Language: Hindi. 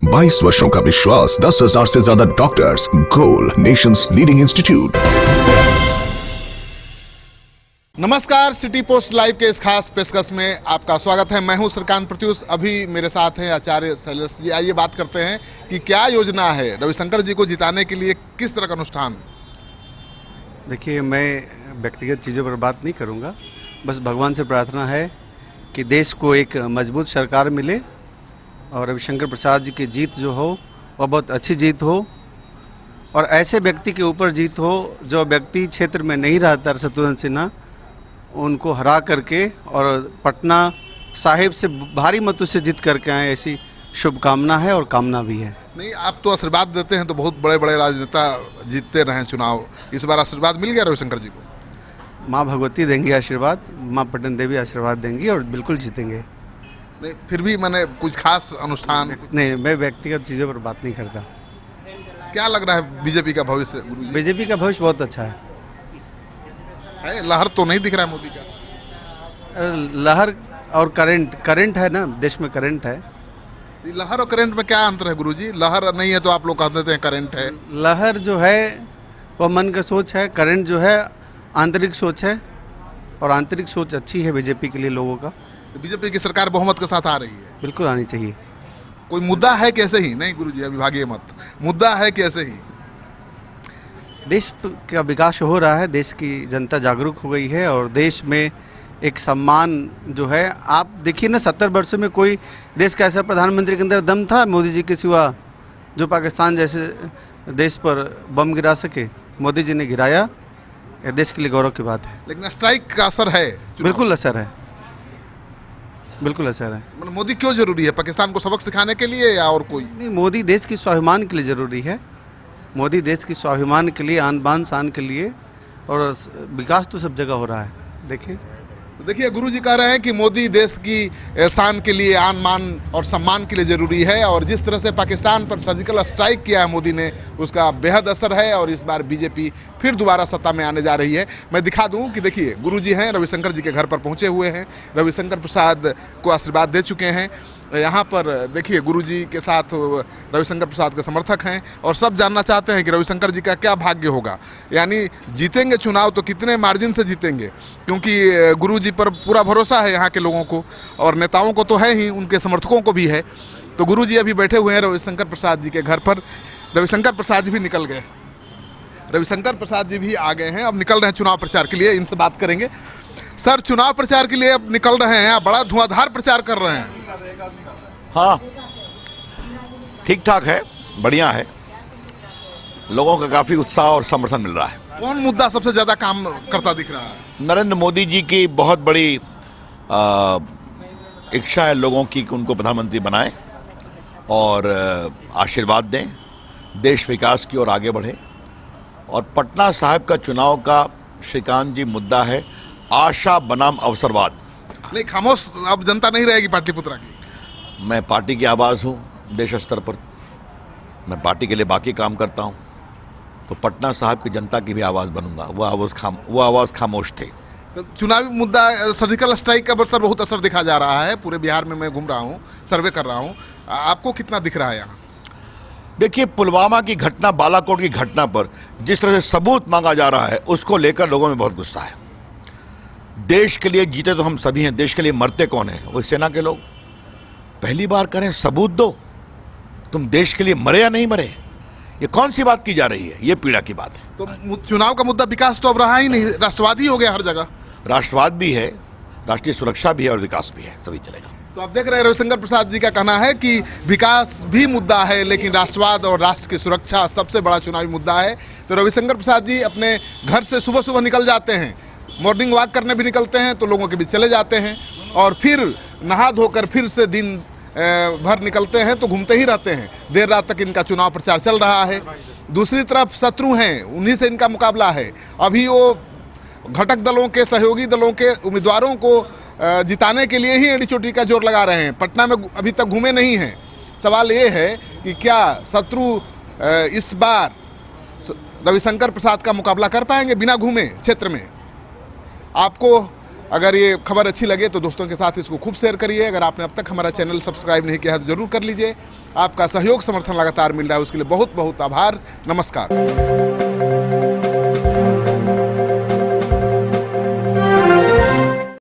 22 वर्षों का विश्वास, 10,000 से ज्यादा डॉक्टर्स, गोल नेशंस लीडिंग इंस्टीट्यूट। नमस्कार, सिटी पोस्ट लाइव के इस खास पेशकश में आपका स्वागत है। मैं हूं श्रीकांत प्रत्युष। अभी मेरे साथ हैं आचार्य शैलेश जी। आइए बात करते हैं कि क्या योजना है रविशंकर जी को जिताने के लिए, किस तरह का अनुष्ठान। देखिए, मैं व्यक्तिगत चीज़ों पर बात नहीं करूंगा। बस भगवान से प्रार्थना है कि देश को एक मजबूत सरकार मिले और रविशंकर प्रसाद जी की जीत जो हो वह बहुत अच्छी जीत हो और ऐसे व्यक्ति के ऊपर जीत हो जो व्यक्ति क्षेत्र में नहीं रहता, शत्रुघ्न सिन्हा, उनको हरा करके और पटना साहिब से भारी मतों से जीत करके आए, ऐसी शुभकामना है और कामना भी है। नहीं, आप तो आशीर्वाद देते हैं, तो बहुत बड़े बड़े राजनेता जीतते रहे चुनाव, इस बार आशीर्वाद मिल गया रविशंकर जी को? माँ भगवती देंगी आशीर्वाद, माँ पटन देवी आशीर्वाद देंगी और बिल्कुल जीतेंगे। नहीं, फिर भी मैंने कुछ खास अनुष्ठान नहीं, मैं व्यक्तिगत चीज़ों पर बात नहीं करता। क्या लग रहा है बीजेपी का भविष्य? बीजेपी का भविष्य बहुत अच्छा है। लहर तो नहीं दिख रहा है मोदी का। लहर और करंट है ना, देश में करंट है। लहर और करंट में क्या अंतर है गुरुजी? लहर नहीं है तो आप लोग कह देते हैं करंट है। लहर जो है वह मन का सोच है, करंट जो है आंतरिक सोच है और आंतरिक सोच अच्छी है बीजेपी के लिए लोगों का। बीजेपी की सरकार बहुमत के साथ आ रही है। बिल्कुल आनी चाहिए। कोई मुद्दा है कि ऐसे ही? नहीं गुरुजी, अभी भागिए मत। मुद्दा है कि ऐसे ही? देश का विकास हो रहा है, देश की जनता जागरूक हो गई है और देश में एक सम्मान जो है, आप देखिए ना, 70 वर्षों में कोई देश का ऐसा प्रधानमंत्री के अंदर दम था मोदी जी के सिवा जो पाकिस्तान जैसे देश पर बम गिरा सके? मोदी जी ने गिराया। यह देश के लिए गौरव की बात है। लेकिन स्ट्राइक का असर है। बिल्कुल असर है, बिल्कुल असर है। मतलब मोदी क्यों जरूरी है? पाकिस्तान को सबक सिखाने के लिए या और कोई? नहीं, मोदी देश की स्वाभिमान के लिए ज़रूरी है। मोदी देश की स्वाभिमान के लिए, आन बान शान के लिए, और विकास तो सब जगह हो रहा है। देखिए गुरुजी कह रहे हैं कि मोदी देश की शान के लिए, आन मान और सम्मान के लिए ज़रूरी है, और जिस तरह से पाकिस्तान पर सर्जिकल स्ट्राइक किया है मोदी ने, उसका बेहद असर है और इस बार बीजेपी फिर दोबारा सत्ता में आने जा रही है। मैं दिखा दूं कि देखिए, गुरुजी हैं, रविशंकर जी के घर पर पहुंचे हुए हैं, रविशंकर प्रसाद को आशीर्वाद दे चुके हैं। यहाँ पर देखिए, गुरुजी के साथ रविशंकर प्रसाद के समर्थक हैं और सब जानना चाहते हैं कि रविशंकर जी का क्या भाग्य होगा, यानी जीतेंगे चुनाव तो कितने मार्जिन से जीतेंगे, क्योंकि गुरुजी पर पूरा भरोसा है यहाँ के लोगों को और नेताओं को तो है ही, उनके समर्थकों को भी है। तो गुरुजी अभी बैठे हुए हैं रविशंकर प्रसाद जी के घर पर। रविशंकर प्रसाद जी भी निकल गए, रविशंकर प्रसाद जी भी आ गए हैं, अब निकल रहे हैं चुनाव प्रचार के लिए। इनसे बात करेंगे। सर, चुनाव प्रचार के लिए अब निकल रहे हैं, बड़ा धुआंधार प्रचार कर रहे हैं। हाँ, ठीक ठाक है, बढ़िया है, लोगों का काफी उत्साह और समर्थन मिल रहा है। कौन मुद्दा सबसे ज्यादा काम करता दिख रहा है? नरेंद्र मोदी जी की बहुत बड़ी इच्छा है लोगों की कि उनको प्रधानमंत्री बनाएं और आशीर्वाद दें, देश विकास की ओर आगे बढ़े। और पटना साहिब का चुनाव का, श्रीकांत जी, मुद्दा है आशा बनाम अवसरवाद। नहीं, खामोश अब जनता नहीं रहेगी पाटलिपुत्रा की। मैं पार्टी की आवाज़ हूँ देश स्तर पर, मैं पार्टी के लिए बाकी काम करता हूँ, तो पटना साहिब की जनता की भी आवाज़ बनूंगा। वो आवाज़ खामोश थी। तो चुनावी मुद्दा सर्जिकल स्ट्राइक का असर, बहुत असर दिखा जा रहा है पूरे बिहार में। मैं घूम रहा हूँ, सर्वे कर रहा हूँ, आपको कितना दिख रहा है यहाँ? देखिए, पुलवामा की घटना, बालाकोट की घटना पर जिस तरह से सबूत मांगा जा रहा है, उसको लेकर लोगों में बहुत गुस्सा है। देश के लिए जीते तो हम सभी हैं, देश के लिए मरते कौन है? वो सेना के लोग। पहली बार करें, सबूत दो, तुम देश के लिए मरे या नहीं मरे। ये कौन सी बात की जा रही है? ये पीड़ा की बात है। तो चुनाव का मुद्दा विकास तो अब रहा ही नहीं, राष्ट्रवाद ही हो गया हर जगह। राष्ट्रवाद भी है, राष्ट्रीय सुरक्षा भी है और विकास भी है, सभी चलेगा। तो आप देख रहे हैं, रविशंकर प्रसाद जी का कहना है कि विकास भी मुद्दा है, लेकिन राष्ट्रवाद और राष्ट्र की सुरक्षा सबसे बड़ा चुनावी मुद्दा है। तो रविशंकर प्रसाद जी अपने घर से सुबह सुबह निकल जाते हैं, मॉर्निंग वॉक करने भी निकलते हैं, तो लोगों के बीच चले जाते हैं और फिर नहा धोकर फिर से दिन भर निकलते हैं, तो घूमते ही रहते हैं। देर रात तक इनका चुनाव प्रचार चल रहा है। दूसरी तरफ शत्रु हैं, उन्हीं से इनका मुकाबला है। अभी वो घटक दलों के, सहयोगी दलों के उम्मीदवारों को जिताने के लिए ही एड़ी चोटी का जोर लगा रहे हैं। पटना में अभी तक घूमे नहीं हैं। सवाल ये है कि क्या शत्रु इस बार रविशंकर प्रसाद का मुकाबला कर पाएंगे बिना घूमे क्षेत्र में? आपको अगर ये खबर अच्छी लगे तो दोस्तों के साथ इसको खूब शेयर करिए। अगर आपने अब तक हमारा चैनल सब्सक्राइब नहीं किया है तो जरूर कर लीजिए। आपका सहयोग समर्थन लगातार मिल रहा है, उसके लिए बहुत बहुत आभार। नमस्कार।